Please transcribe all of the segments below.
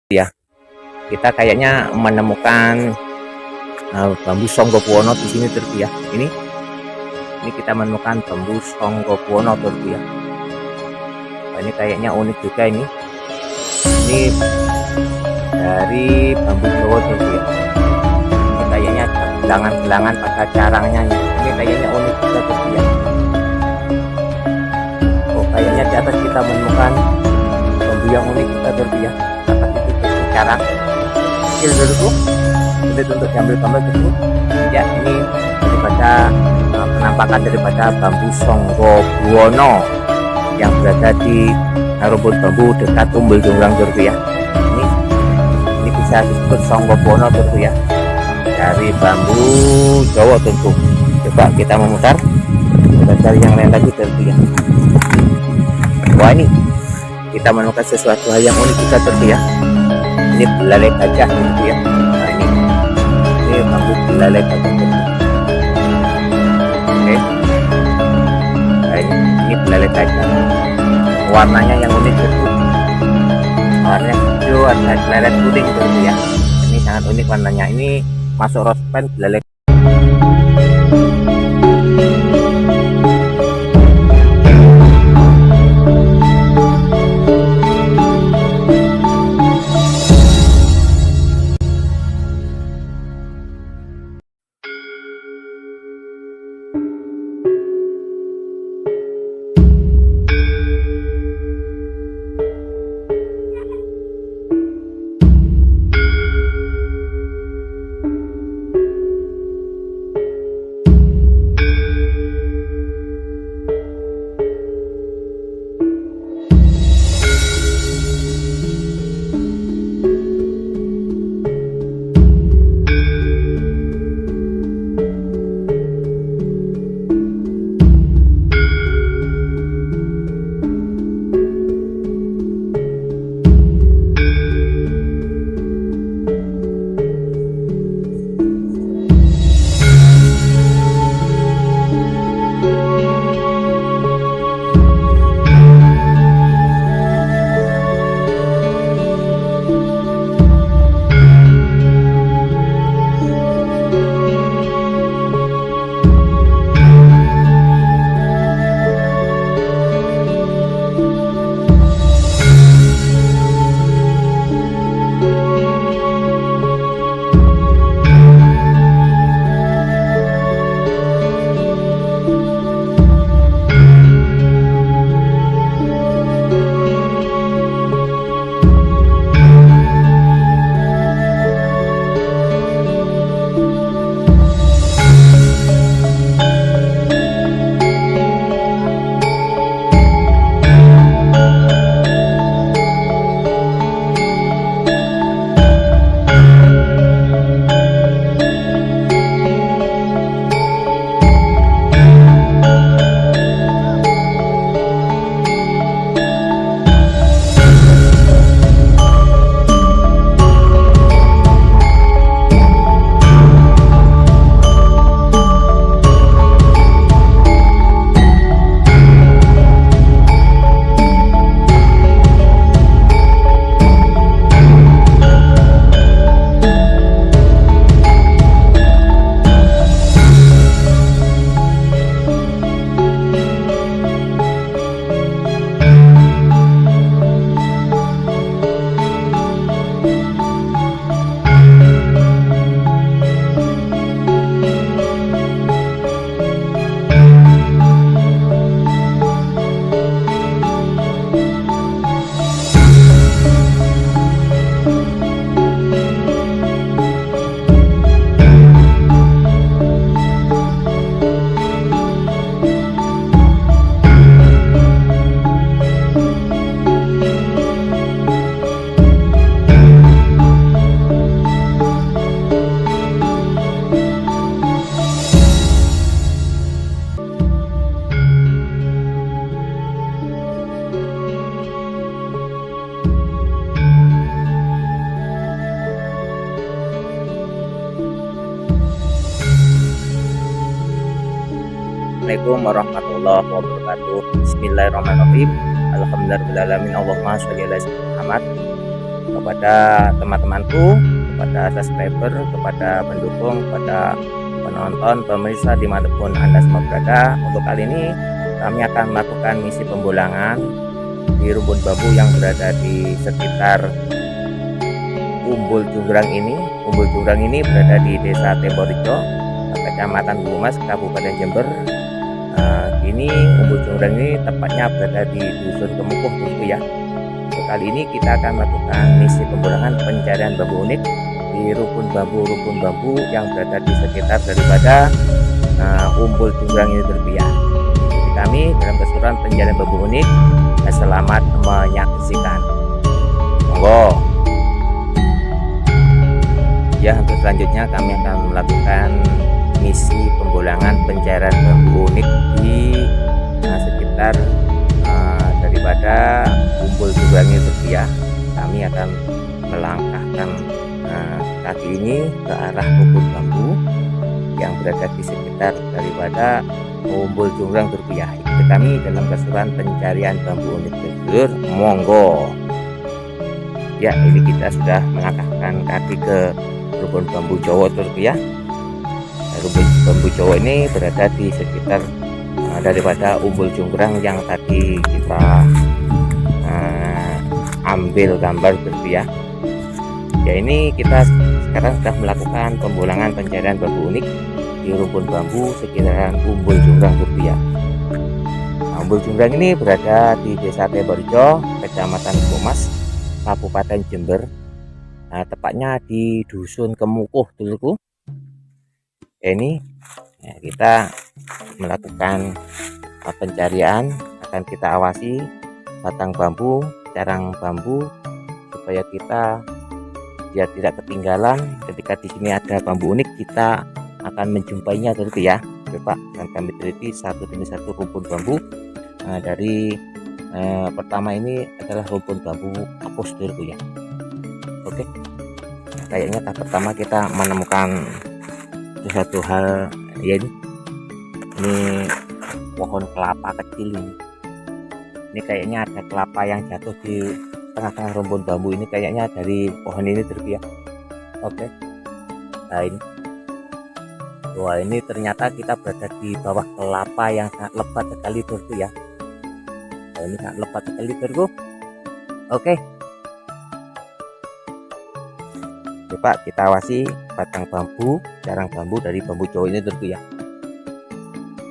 ya. Kita kayaknya menemukan bambu Songgopuwono di sini Turki ya. Ini kita menemukan bambu Songgopuwono Turki ya. Nah, ini kayaknya unik juga ini. Ini dari bambu Jawa Turki ya. Ini kayaknya gelangan-gelangan pada carangnya. Ini kayaknya unik juga Turki ya. Oh, kayaknya di atas kita menemukan bambu yang unik juga Turki ya. Dapat itu dari carang kecil dulu, sulit untuk diambil gambar dulu ya. Ini daripada penampakan daripada bambu Songgopuwono yang berada di rumput bambu dekat Umbul Jonggrang Turki ya. Ini bisa disebut Songgopuwono Turki ya, dari bambu Jawa tentu. Coba kita memutar, kita cari yang lain lagi Turki ya. Wah, ini kita menemukan sesuatu hal yang unik juga Turki ya. Ini belalai gajah gitu ya. Nah, ini bambu belalai gajah gitu. Oke. Nah, ini belalai gajah. Warnanya yang unik gitu. Warnanya hijau, ada belalai kuning gitu ya. Ini sangat unik warnanya. Ini masuk rospen belalai. Assalamualaikum warahmatullahi wabarakatuh. Bismillahirrahmanirrahim. Alhamdulillahirrahmanirrahim. Allahumma sholli ala sayyidina Muhammad. kepada teman-temanku, kepada subscriber, kepada pendukung, kepada penonton, pemirsa dimanapun Anda semua berada. Untuk kali ini kami akan melakukan misi pembulangan di rumpun bambu yang berada di sekitar Umbul Junggrang ini. Umbul Junggrang ini berada di Desa Temborejo, Kecamatan Bulumas, Kabupaten Jember. Ini Umbul Junggrang ini tepatnya berada di Dusun Kemukuh dulu ya. Untuk kali ini kita akan melakukan misi pembulangan pencarian bambu unik di rumpun bambu yang berada di sekitar daripada Umbul Junggrang ini terbiak. Jadi kami dalam keseluruhan pencarian bambu unik, selamat menyaksikan. Monggo. Ya, untuk selanjutnya kami akan melakukan misi pembulangan pencarian bambu unik di sekitar daripada Umbul Junggrang itu terbiak. Kami akan melangkahkan kaki ini ke arah rumpun bambu yang berada di sekitar daripada Umbul Junggrang terbiak. Itu kami dalam keseluruhan pencarian bambu unik tersebut. Monggo. Ya, ini kita sudah melangkahkan kaki ke rumpun bambu Jawa terbiak. Rumpun bambu Jawa ini berada di sekitar daripada Umbul Junggrang yang tadi kita ambil gambar terbiak. Ya, ini kita sekarang sudah melakukan pembulangan pencarian bambu unik di rumpun bambu sekitaran Umbul Junggrang terbiak. Umbul Junggrang ini berada di Desa Temborejo, Kecamatan Bulumas, Kabupaten Jember. Tepatnya di Dusun Kemukuh duluku. Ini ya, kita melakukan pencarian, akan kita awasi batang bambu, carang bambu, supaya kita biar tidak ketinggalan. Ketika di sini ada bambu unik, kita akan menjumpainya dulu ya. Coba dan kami teliti satu demi satu rumpun bambu. Dari pertama ini adalah rumpun bambu apus dulu ya. Oke, kayaknya tahap pertama kita menemukan sesuatu hal ya, ini pohon kelapa kecil ini. Ini kayaknya ada kelapa yang jatuh di tengah-tengah rumpun bambu ini, kayaknya dari pohon ini terbiak. Oke, nah ini, wah, ini ternyata kita berada di bawah kelapa yang sangat lebat sekali terus ya. Nah, ini sangat lebat sekali terus. Oke, coba kita awasi batang bambu, carang bambu dari bambu Jawa ini terus ya.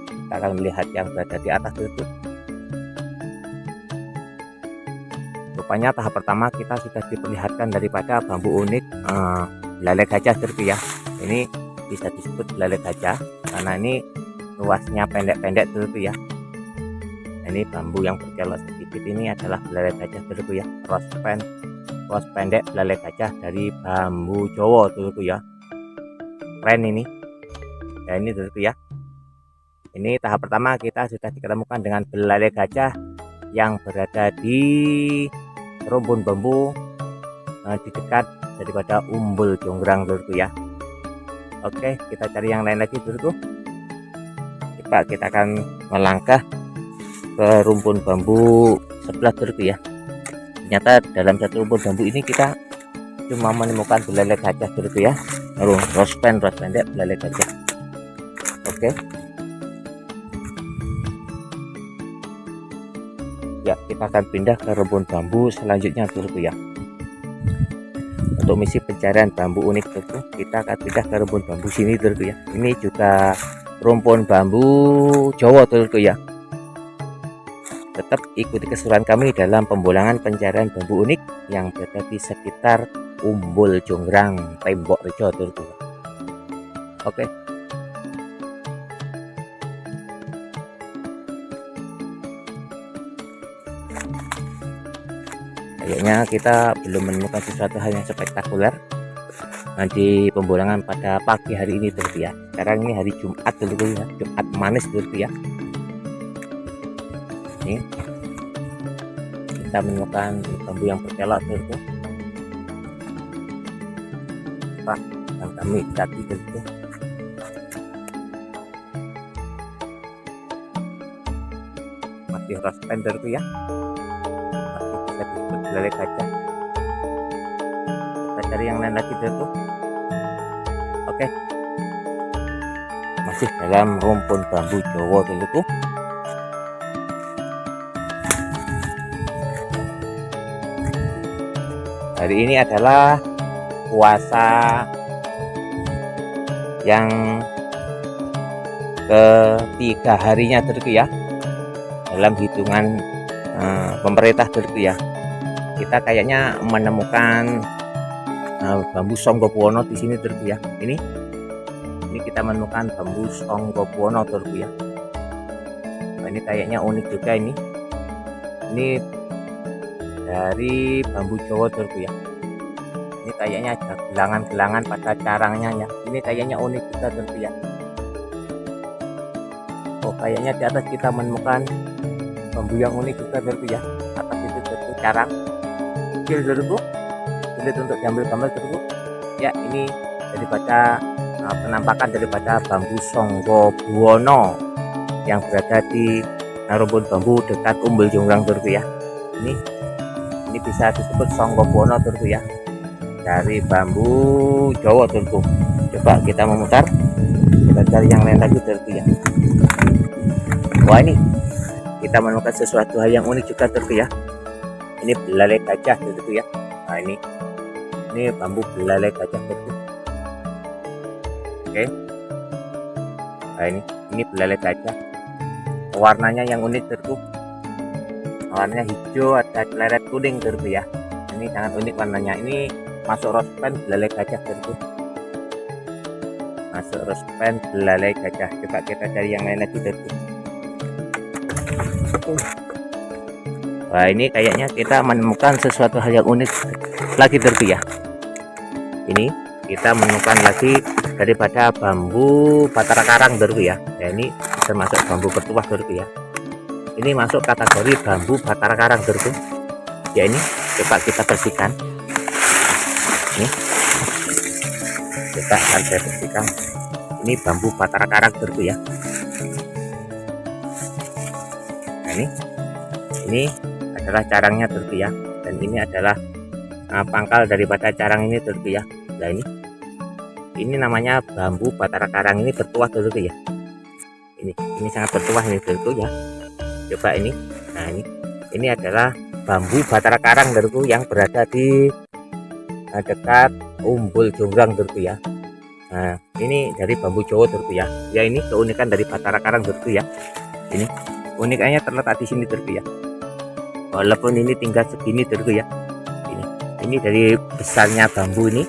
Kita akan melihat yang berada di atas itu. Rupanya tahap pertama kita sudah diperlihatkan daripada bambu unik belalai gajah terus ya. Ini bisa disebut belalai gajah karena ini luasnya pendek-pendek terus ya. Ini bambu yang berkelok sedikit ini adalah belalai gajah terus ya. Ros pendek belalai gajah dari bambu Jawa terus ya. Keren ini. Ya, ini terus ya. Ini tahap pertama kita sudah diketemukan dengan belalai gajah yang berada di rumpun bambu di dekat daripada Umbul Junggrang dulu ya. Oke, kita cari yang lain lagi dulu. Coba kita akan melangkah ke rumpun bambu sebelah dulu ya. Ternyata dalam satu rumpun bambu ini kita cuma menemukan belalai gajah dulu ya. Ros pendek belalai gajah. Oke. Ya, kita akan pindah ke rumpun bambu selanjutnya dulu ya. Untuk misi pencarian bambu unik dulu, kita akan pindah ke rumpun bambu sini dulu ya. Ini juga rumpun bambu Jawa dulu ya. Tetap ikuti keseruan kami dalam pembulangan pencarian bambu unik yang berada di sekitar Umbul Junggrang, Temborejo dulu. Oke. Kayaknya kita belum menemukan sesuatu hal yang spektakuler di pembulangan pada pagi hari ini dulu ya. Sekarang ini hari Jumat dulu ya, Jumat manis dulu ya. Ini kita menemukan bambu yang berkelok dulu. Pak, dan kami tadi dulu. Masih ros pendek ya. Masih bisa disebut belalai gajah. cari yang lain lagi dulu. Oke, masih dalam rumpun bambu Jawa dulu. Hari ini adalah puasa yang ketiga harinya ya, dalam hitungan pemerintah ya. Kita kayaknya menemukan bambu Songgobuwono di sini ya. Ini kita menemukan bambu Songgobuwono ya. Nah, ini kayaknya unik juga ini. Ini dari bambu Jawa ya. Ini kayaknya ada gelangan-gelangan pada carangnya ya. Ini kayaknya unik juga ya. Oh, kayaknya di atas kita menemukan bambu yang unik juga ya. Atas itu carang kecil sulit untuk diambil gambar ya. Ini daripada penampakan daripada bambu Songgobuwono yang berada di rumpun bambu dekat Umbul Jonggrang ya. Ini bisa disebut Songgobuwono ya, dari bambu Jawa Coba kita memutar, kita cari yang lain lagi ya. Wah, ini kita menemukan sesuatu hal yang unik juga ya. Ini belalai gajah ya. Nah, ini bambu belalai gajah Oke. Nah, ini belalai gajah. Warnanya yang unik warnanya hijau, ada celeret kuning ya. Ini sangat unik warnanya. Ini masuk rospen belalai gajah Masuk rospen belalai gajah. Coba kita cari yang lain lagi Wah, ini kayaknya kita menemukan sesuatu hal yang unik lagi ya. Ini kita menemukan lagi daripada bambu batara karang ya. Ya, ini termasuk bambu bertuah ya. Ini masuk kategori bambu batara karang ya. Ini coba kita bersihkan. Ini kita akan bersihkan. Ini bambu batara karang ya. Nah, ini adalah carangnya ya, dan ini adalah pangkal daripada carang ini ya. Nah, ini namanya bambu batara karang, ini bertuah ya. Ini sangat bertuah ini ya. Coba ini. Nah, ini adalah bambu batara karang yang berada di dekat Umbul Jonggrang ya. Nah, ini dari bambu Jawa ya. Ya, ini keunikan dari batara karang ya. Ini uniknya terletak di sini ya. Walaupun ini tinggal segini ya. Ini dari besarnya bambu ini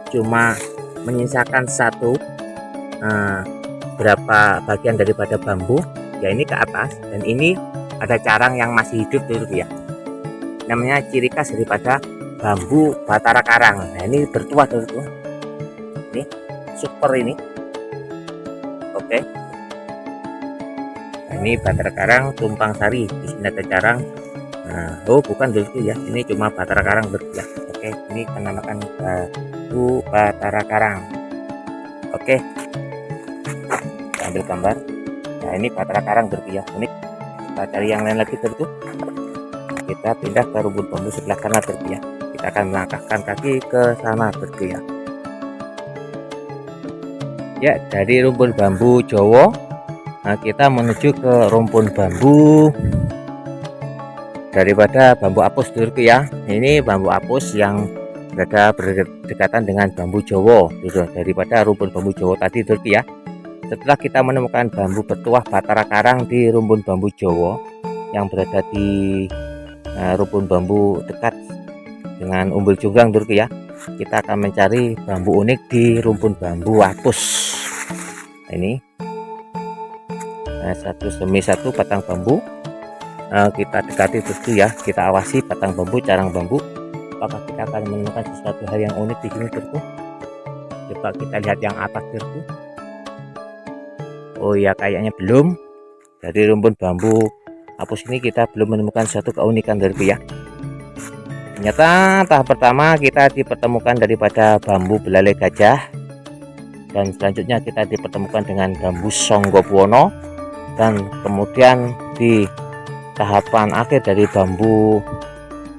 cuma menyisakan berapa bagian daripada bambu ya, ini ke atas, dan ini ada carang yang masih hidup ya. Namanya ciri khas daripada bambu batara karang. Nah, ini bertuah ini super ini. Oke. Nah, ini batara karang tumpang sari. Di sini ada carang. Nah, oh bukan ya, ini cuma batara karang ya. Oke, ini dinamakan bambu batara karang. Oke, kita ambil gambar. Nah, ini batara karang ya, unik. Kita cari yang lain lagi kita pindah ke rumpun bambu sebelah kanan ya. Kita akan melangkahkan kaki ke sana ya. Ya, dari rumpun bambu Jawa, nah, kita menuju ke rumpun bambu daripada bambu apus ya. Ini bambu apus yang berada berdekatan dengan bambu Jawa daripada rumpun bambu Jawa tadi ya. Setelah kita menemukan bambu bertuah batara karang di rumpun bambu Jawa yang berada di rumpun bambu dekat dengan Umbul Jonggrang ya, kita akan mencari bambu unik di rumpun bambu apus. Nah, ini satu demi satu batang bambu kita dekati ya. Kita awasi batang bambu, carang bambu, apakah kita akan menemukan sesuatu hal yang unik di sini Coba kita lihat yang atas Oh ya, kayaknya belum. Dari rumpun bambu apus ini kita belum menemukan suatu keunikan ya. Ternyata tahap pertama kita dipertemukan daripada bambu belalai gajah, dan selanjutnya kita dipertemukan dengan bambu Songgobuwono, dan kemudian di tahapan akhir dari bambu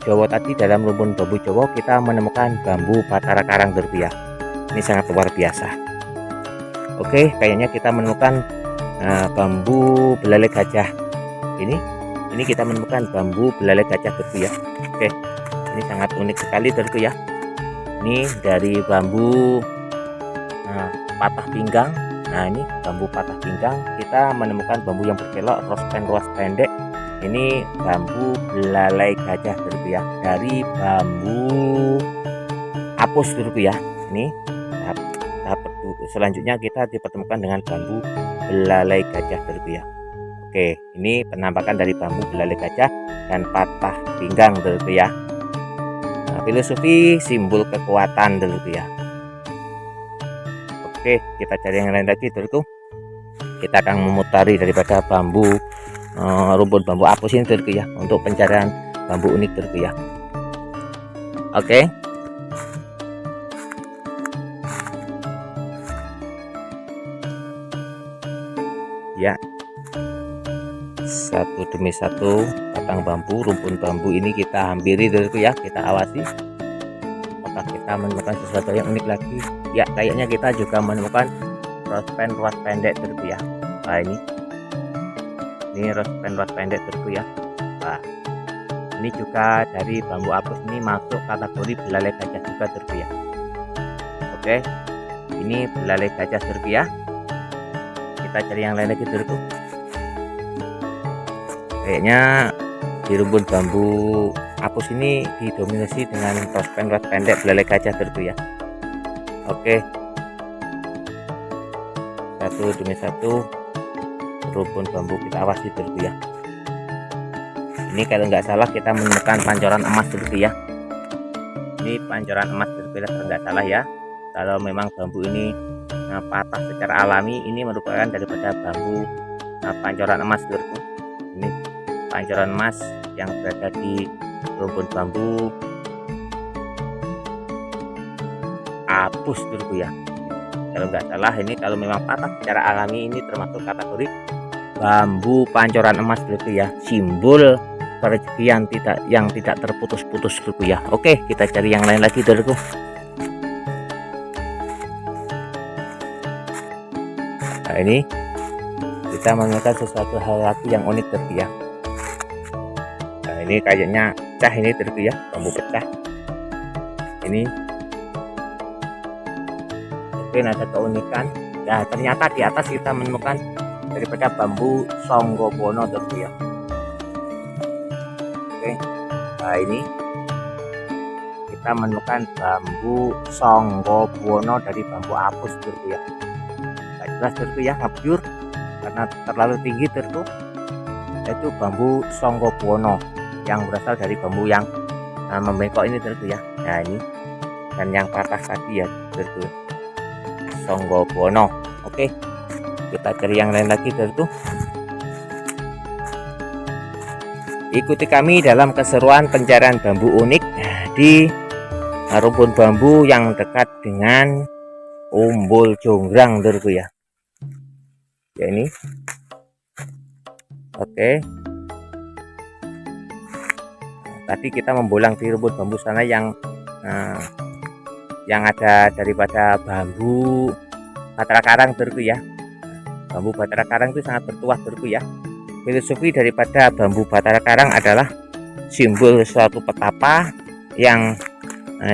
Jawa tadi, dalam rumpun bambu Jawa kita menemukan bambu Batara Karang dulurku ya. Ini sangat luar biasa. Oke, kayaknya kita menemukan bambu belalai gajah. Ini kita menemukan bambu belalai gajah dulurku ya. Oke, ini sangat unik sekali dulurku ya. Ini dari bambu patah pinggang. Nah, ini bambu patah pinggang, kita menemukan bambu yang berkelok, ruas pendek. Ini bambu belalai gajah dulurku ya, dari bambu apus dulurku ya. Ini tahap selanjutnya kita dipertemukan dengan bambu belalai gajah dulurku ya. Oke, ini penampakan dari bambu belalai gajah dan patah pinggang dulurku ya. Nah, filosofi simbol kekuatan dulurku ya. Oke, kita cari yang lain lagi dulurku. Kita akan memutari daripada bambu rumpun bambu apus ini dulurku ya, untuk pencarian bambu unik dulurku ya. Oke. Ya, satu demi satu batang bambu, rumpun bambu ini kita hampiri dulurku ya, kita awasi apakah kita menemukan sesuatu yang unik lagi. Ya, kayaknya kita juga menemukan ruas pendek dulurku ya. Nah, ini ruas pendek dulurku ya. Nah, ini juga dari bambu apus, ini masuk kategori belalai gajah juga dulurku ya. Oke, ini belalai gajah dulurku ya. Kita cari yang lain lagi dulurku. Kayaknya di rumpun bambu apus ini didominasi dengan ruas pendek belalai gajah dulurku ya. Oke, satu demi satu rumpun bambu kita awasi dulurku ya. Ini kalau nggak salah kita menemukan pancoran emas dulurku ya. Ini pancoran emas dulurku ya, kalau nggak salah ya. Kalau memang bambu ini patah secara alami, ini merupakan daripada bambu pancoran emas dulurku. Ini pancoran emas yang berada di rumpun bambu apus dulurku ya. Kalau nggak salah, ini kalau memang patah secara alami, ini termasuk kategori bambu pancoran emas dulurku ya, simbol rezeki yang tidak terputus-putus dulurku ya. Oke, kita cari yang lain lagi dulurku. Nah, ini kita menemukan sesuatu hal lagi yang unik dulurku ya. Nah, ini kayaknya pecah ini dulurku ya, bambu pecah ini. Mungkin ada keunikan ya, ternyata di atas kita menemukan daripada bambu Songgobono dulurku ya. Oke, nah ini kita menemukan bambu Songgobono dari bambu apus dulurku ya. Nggak jelas dulurku ya, ngabjur karena terlalu tinggi dulurku. Yaitu bambu Songgobono yang berasal dari bambu yang membengkok ini dulurku ya. Nah, ini dan yang patah tadi ya dulurku, Songgobono. Oke, kita cari yang lain lagi dulurku. Ikuti kami dalam keseruan pencarian bambu unik di rumpun bambu yang dekat dengan Umbul Jonggrang dulurku ya. Ya, ini. Oke. Tadi kita membolang di rumpun bambu sana yang ada daripada bambu Batara Karang dulurku ya. Bambu Batara Karang itu sangat bertuah dulurku ya. Filosofi daripada bambu Batara Karang adalah simbol suatu petapa yang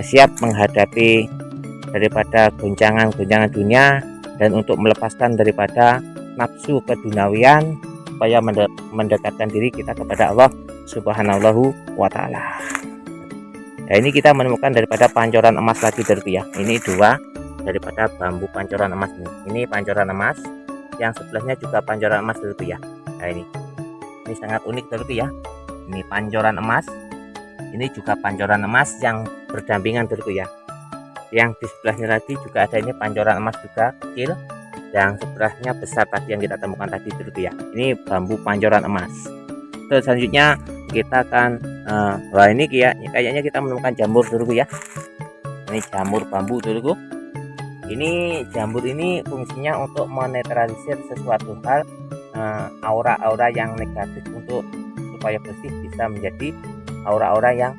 siap menghadapi daripada goncangan-goncangan dunia dan untuk melepaskan daripada nafsu keduniawian supaya mendekatkan diri kita kepada Allah Subhanahu wa ta'ala. Nah, ini kita menemukan daripada pancoran emas lagi dulurku ya. Ini dua daripada bambu pancoran emas ini. Ini pancoran emas, yang sebelahnya juga pancoran emas dulurku ya. Nah, ini sangat unik dulurku ya. Ini pancoran emas, ini juga pancoran emas yang berdampingan dulurku ya. Yang di sebelahnya lagi juga ada ini pancoran emas juga kecil, yang sebelahnya besar tadi yang kita temukan tadi dulurku ya. Ini bambu pancoran emas. Terus selanjutnya kita akan wah, ini kayaknya kita menemukan jamur dulurku ya. Ini jamur bambu dulurku. Ini jamur ini fungsinya untuk menetralisir sesuatu hal, aura-aura yang negatif, untuk supaya bersih bisa menjadi aura-aura yang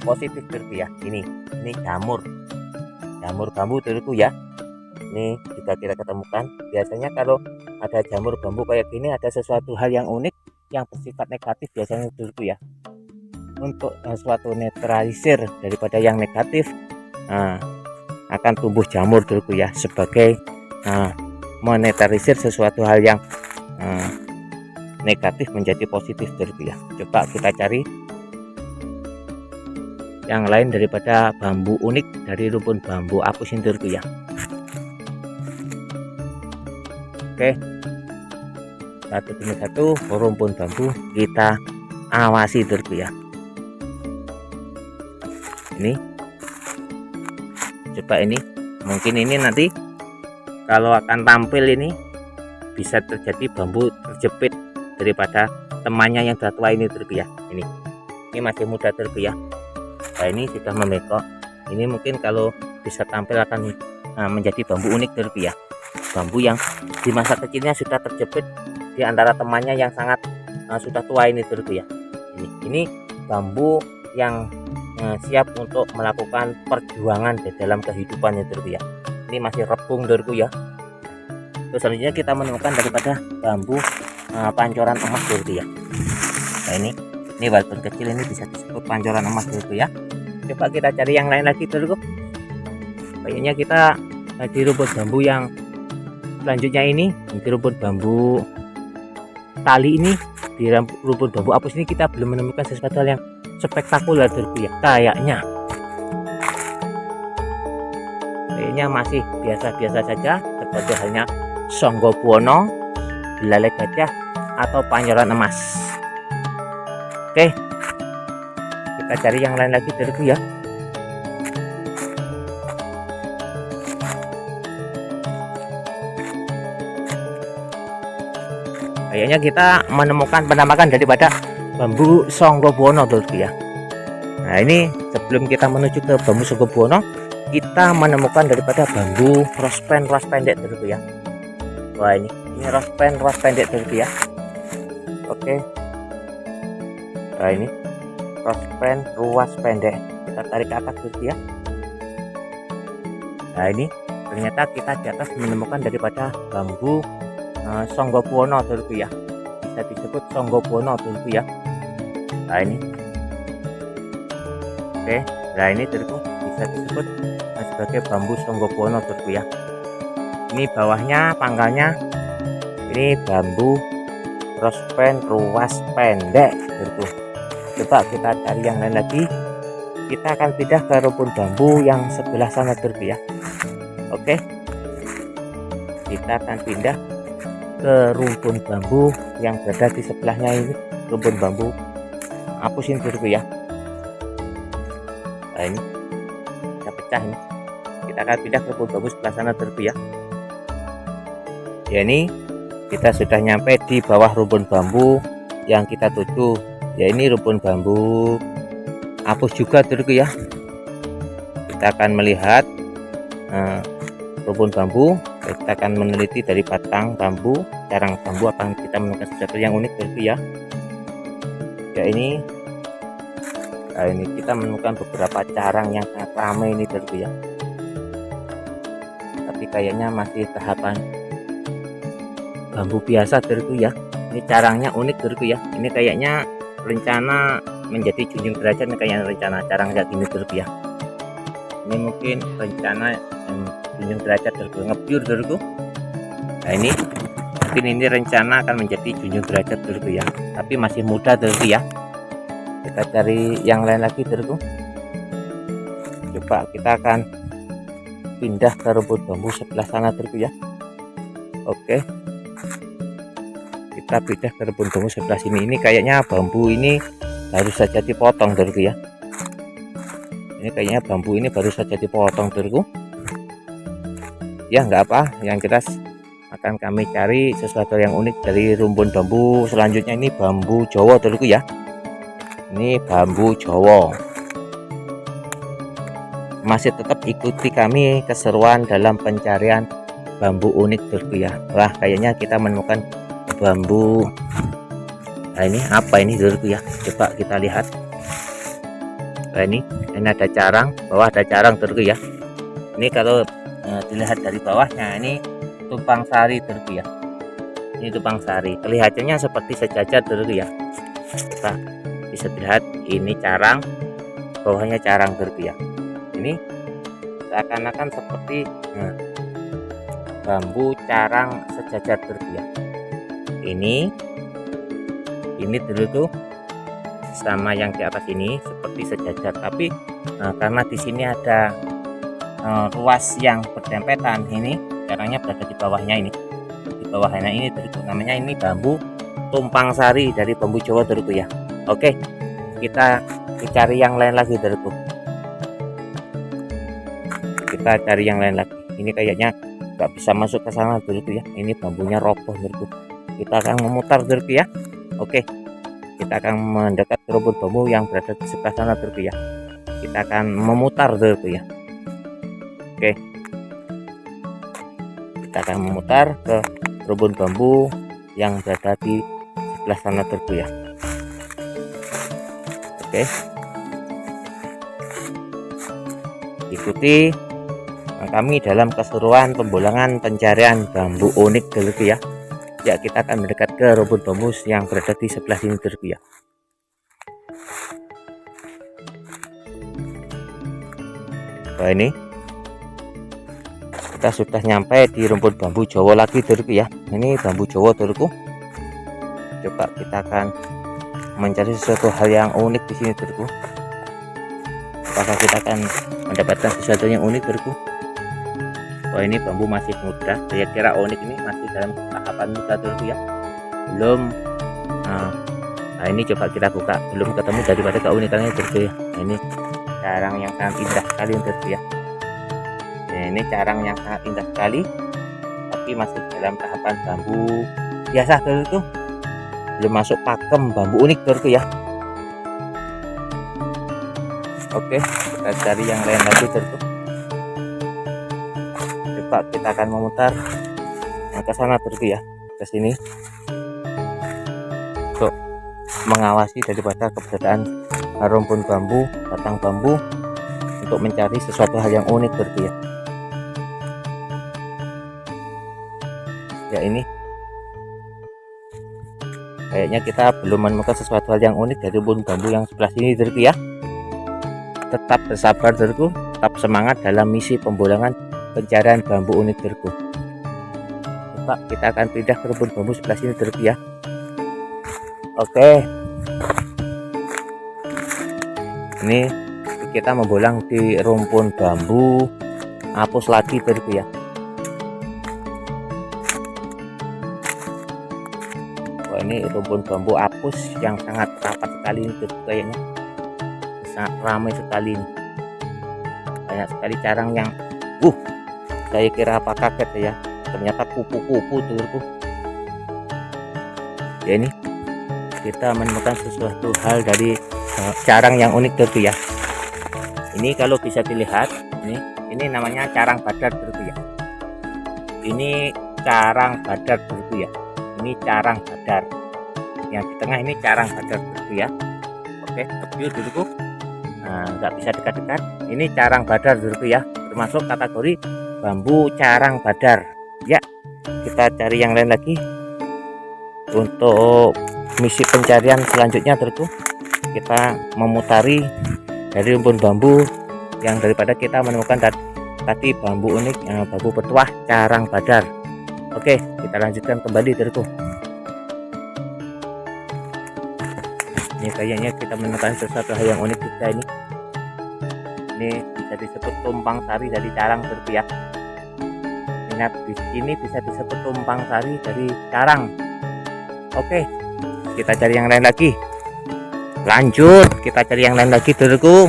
positif dulurku ya. Ini jamur bambu dulurku ya. Ini juga kita ketemukan. Biasanya kalau ada jamur bambu kayak gini, ada sesuatu hal yang unik yang bersifat negatif biasanya dulurku ya. Untuk suatu netralisir daripada yang negatif, akan tumbuh jamur dulurku ya, sebagai menetralisir sesuatu hal yang negatif menjadi positif dulurku ya. Coba kita cari yang lain daripada bambu unik dari rumpun bambu apus ini dulurku ya. Oke, satu demi satu rumpun bambu kita awasi dulurku ya. Ini coba, ini mungkin ini nanti kalau akan tampil ini bisa terjadi bambu terjepit daripada temannya yang sudah tua ini dulurku ya. Ini masih muda dulurku ya. Nah, ini sudah membengkok. Ini mungkin kalau bisa tampil akan menjadi bambu unik dulurku ya. Bambu yang di masa kecilnya sudah terjepit di antara temannya yang sangat sudah tua ini dulurku ya. Ini bambu yang siap untuk melakukan perjuangan di dalam kehidupan dulurku ya. Ini masih rebung dulurku ya. Terus selanjutnya kita menemukan daripada bambu pancoran emas dulurku ya. Nah, ini walaupun kecil ini bisa disebut pancoran emas dulurku ya. Coba kita cari yang lain lagi dulurku. Kayaknya kita di rumpun bambu yang selanjutnya ini, di rumpun bambu tali ini, di rumpun bambu apus ini kita belum menemukan sesuatu hal yang spektakuler dulurku ya. Kayaknya masih biasa-biasa saja, seperti halnya songgo buwono, belalai gajah, atau pancoran emas. Oke, kita cari yang lain lagi dulurku ya. Kayaknya kita menemukan penampakan daripada bambu songgo buwono dulurku ya. Nah, ini sebelum kita menuju ke bambu songgo buwono, kita menemukan daripada bambu rospen ruas pendek dulurku ya. Wah, ini rospen ruas pendek dulurku ya. Oke. Nah, ini rospen ruas pendek. Kita tarik ke atas dulurku ya. Nah, ini ternyata kita di atas menemukan daripada bambu songgo buwono dulurku ya. Bisa disebut songgo buwono dulurku ya. Nah, ini. Oke, nah ini dulurku bisa disebut sebagai bambu songgo buwono dulurku ya. Ini bawahnya pangkalnya, ini bambu rospen ruas pendek dulurku. Coba kita cari yang lain lagi. Kita akan pindah ke rumpun bambu yang sebelah sana dulurku ya. Oke, kita akan pindah ke rumpun bambu yang berada di sebelahnya ini, rumpun bambu apus ini dulurku ya. Nah, ini kita pecah ini. Kita akan pindah ke rumpun bambu sebelah sana dulurku ya. Ya, ini kita sudah nyampe di bawah rumpun bambu yang kita tuju. Ya, ini rumpun bambu apus juga dulurku ya. Kita akan melihat rumpun bambu. Kita akan meneliti dari batang bambu, carang bambu, akan kita menemukan sesuatu yang unik dulurku ya. Ya, ini kita menemukan beberapa carang yang sangat ramai ini dulurku ya. Tapi kayaknya masih tahapan bambu biasa dulurku ya. Ini carangnya unik dulurku ya. Ini kayaknya rencana menjadi junjung derajat, kayaknya rencana carang kayak gini dulurku ya. Ini mungkin rencana junjung derajat dulurku, ngebyur dulurku. Nah, ini mungkin ini rencana akan menjadi junjung derajat dulurku ya, tapi masih muda dulurku ya. Kita cari yang lain lagi dulurku. Coba kita akan pindah ke rumpun bambu sebelah sana dulurku ya. Oke, kita pindah ke rumpun bambu sebelah sini. Ini kayaknya bambu ini baru saja dipotong dulurku ya. Ini kayaknya bambu ini baru saja dipotong dulurku. Ya, nggak apa, yang jelas akan kami cari sesuatu yang unik dari rumpun bambu selanjutnya. Ini bambu Jawa dulurku ya. Ini bambu Jawa. Masih tetap ikuti kami keseruan dalam pencarian bambu unik dulurku ya. Wah, kayaknya kita menemukan bambu. Nah, ini apa ini dulurku ya, coba kita lihat. Nah, ini ada carang, bawah ada carang terus ya. Ini kalau dilihat dari bawahnya, ini tumpang sari terus ya. Ini tumpang sari, kelihatannya seperti sejajar terus ya. Kita bisa dilihat ini carang, bawahnya carang terus ya. Ini seakan-akan seperti bambu carang sejajar terus ya. Ini dulu tuh sama yang di atas ini seperti sejajar, tapi karena di sini ada ruas yang berdempetan, ini caranya berada di bawahnya, ini di bawahnya ini terus namanya ini bambu tumpang sari dari bambu Jawa terus ya. Oke, kita cari yang lain lagi terus, kita cari yang lain lagi. Ini kayaknya nggak bisa masuk ke sana terus ya, ini bambunya roboh terus. Kita akan memutar terus ya. Oke, kita akan mendekat ke rumpun bambu yang berada di sebelah sana terus ya. Kita akan memutar terus ya. Oke, kita akan memutar ke rumpun bambu yang berada di sebelah sana terus ya. Oke, ikuti kami dalam keseruan pembolangan pencarian bambu unik dulu ya. Ya, kita akan mendekat ke rumpun bambu yang berada di sebelah sini terus ya. Nah, ini kita sudah nyampe di rumpun bambu Jawa lagi terus ya. Ini bambu Jawa terusku. Coba kita akan mencari sesuatu hal yang unik di sini terusku. Apakah kita akan mendapatkan sesuatu yang unik terusku? Oh, ini bambu masih muda, saya kira unik ini masih dalam tahapan muda terus ya, belum. Nah, ini coba kita buka, belum ketemu daripada keunikannya terus ya. Nah, ini carang yang sangat indah sekali terus ya. Nah, ini carang yang sangat indah sekali, tapi masih dalam tahapan bambu biasa terus tuh, belum masuk pakem bambu unik terus ya. Oke, kita cari yang lain lagi terus. Coba kita akan memutar ke sana terus ya, ke sini untuk mengawasi daripada keberadaan rumpun bambu, batang bambu, untuk mencari sesuatu hal yang unik terus ya. Ya, ini kayaknya kita belum menemukan sesuatu hal yang unik dari rumpun bambu yang sebelah sini terus ya. Tetap bersabar terus, tetap semangat dalam misi pembolangan pencarian bambu unik terku. Coba kita akan pindah ke rumpun bambu sebelah sini terus ya. Oke, ini kita membolang di rumpun bambu apus lagi terus ya. Wah, ini rumpun bambu apus yang sangat rapat sekali ini terus, kayaknya sangat ramai sekali ini. Banyak sekali carang yang saya kira apa kaget ya, ternyata kupu-kupu turku ya. Ini kita menemukan sesuatu hal dari carang yang unik turku ya. Ini kalau bisa dilihat, ini namanya carang badar turku ya. Ini carang badar turku ya. Ini carang badar yang di tengah, ini carang badar turku ya. Oke, review turku. Nah, nggak bisa dekat-dekat, ini carang badar turku ya, termasuk kategori bambu carang badar ya. Kita cari yang lain lagi untuk misi pencarian selanjutnya terus. Kita memutari dari rumpun bambu yang daripada kita menemukan tadi bambu unik, bambu petuah carang badar. Oke, kita lanjutkan kembali terus. Ini kayaknya kita menemukan sesuatu hal yang unik juga ini. Ini bisa disebut tumpang sari dari carang terus ya. Ingat, di sini bisa disebut tumpang sari dari carang. Oke, kita cari yang lain lagi. Lanjut, kita cari yang lain lagi duluku.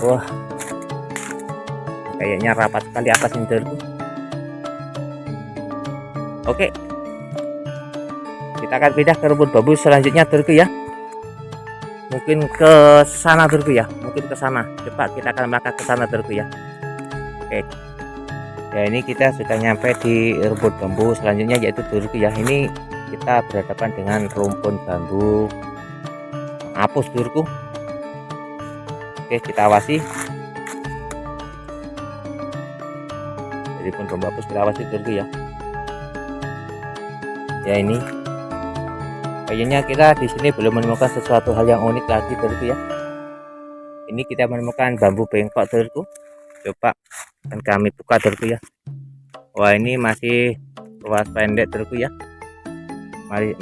Wah, kayaknya rapat sekali atas ini duluku. Oke, kita akan pindah ke rumpun bambu selanjutnya duluku ya. Mungkin ke sana duluku ya, mungkin ke sana. Coba kita akan melangkah ke sana duluku ya. Oke, ya ini kita sudah nyampe di rumpun bambu selanjutnya, yaitu duluku ya. Ini kita berhadapan dengan rumpun bambu apus dulurku. Oke, kita awasi. Jadi rumpun bambu apus kita awasi dulurku ya. Ya, ini kayaknya kita di sini belum menemukan sesuatu hal yang unik lagi dulurku ya. Ini kita menemukan bambu bengkok dulurku. Coba akan kami buka dulurku ya. Wah, ini masih ruas pendek dulurku ya.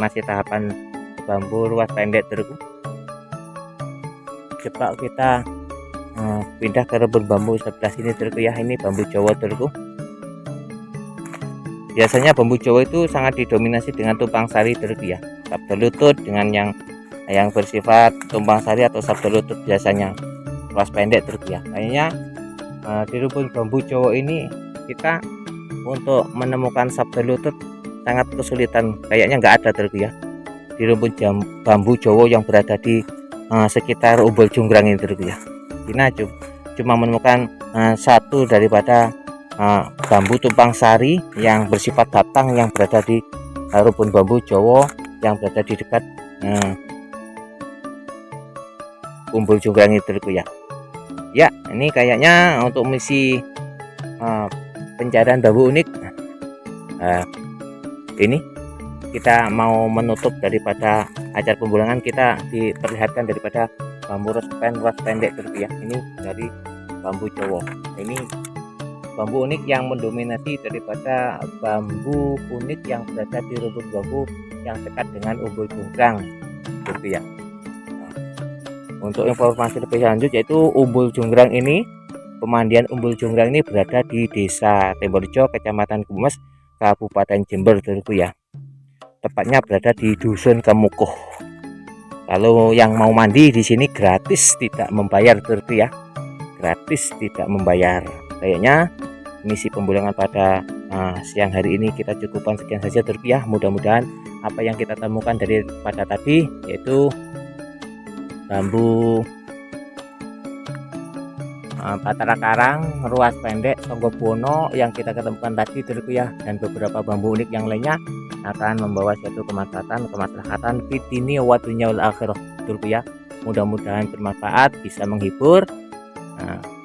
Masih tahapan bambu ruas pendek dulurku. Coba kita pindah ke rumpun bambu sebelah sini dulurku ya. Ini bambu Jawa dulurku. Biasanya bambu Jawa itu sangat didominasi dengan tumpang sari dulurku ya. Sabda lutut dengan yang bersifat tumpang sari atau sabda lutut biasanya ruas pendek dulurku ya. Kayaknya di rumpun bambu Jawa ini kita untuk menemukan sabda lutut sangat kesulitan, kayaknya nggak ada dulurku ya di rumpun bambu Jawa yang berada di sekitar Umbul Jonggrang ini dulurku ya. Kita cuma menemukan satu daripada bambu tumpang sari yang bersifat batang yang berada di rumpun bambu Jawa yang berada di dekat Umbul Jonggrang ini dulurku ya. Ya, ini kayaknya untuk misi pencarian bambu unik ini kita mau menutup daripada acara pembulangan. Kita diperlihatkan daripada bambu ruas pendek dulurku ya. Ini dari bambu Jawa. Ini bambu unik yang mendominasi daripada bambu unik yang berada di rumpun bambu yang dekat dengan Umbul Jonggrang dulurku ya. Untuk informasi lebih lanjut, yaitu Umbul Jonggrang ini, pemandian Umbul Jonggrang ini berada di Desa Temborejo, Kecamatan Kebumes, Kabupaten Jember dulurku ya. Tepatnya berada di Dusun Kemukuh. Kalau yang mau mandi di sini gratis, tidak membayar dulurku ya. Gratis, tidak membayar. Kayaknya misi pembulangan pada siang hari ini kita cukupkan sekian saja dulurku ya. Mudah-mudahan apa yang kita temukan daripada tadi, yaitu bambu Batara Karang ruas pendek Songgobono yang kita ketemukan tadi dulurku ya, dan beberapa bambu unik yang lainnya akan membawa suatu kemaslahatan fitini wa dunya wal akhirah dulurku ya. Mudah-mudahan bermanfaat, bisa menghibur.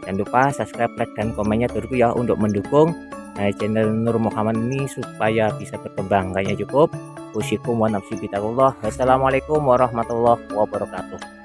Jangan lupa subscribe, like, dan komennya dulurku ya untuk mendukung channel Nur Muhammad ini supaya bisa berkembang. Kayaknya cukup. Usikum wa nafsi bitaqullah. Wassalamualaikum warahmatullahi wabarakatuh.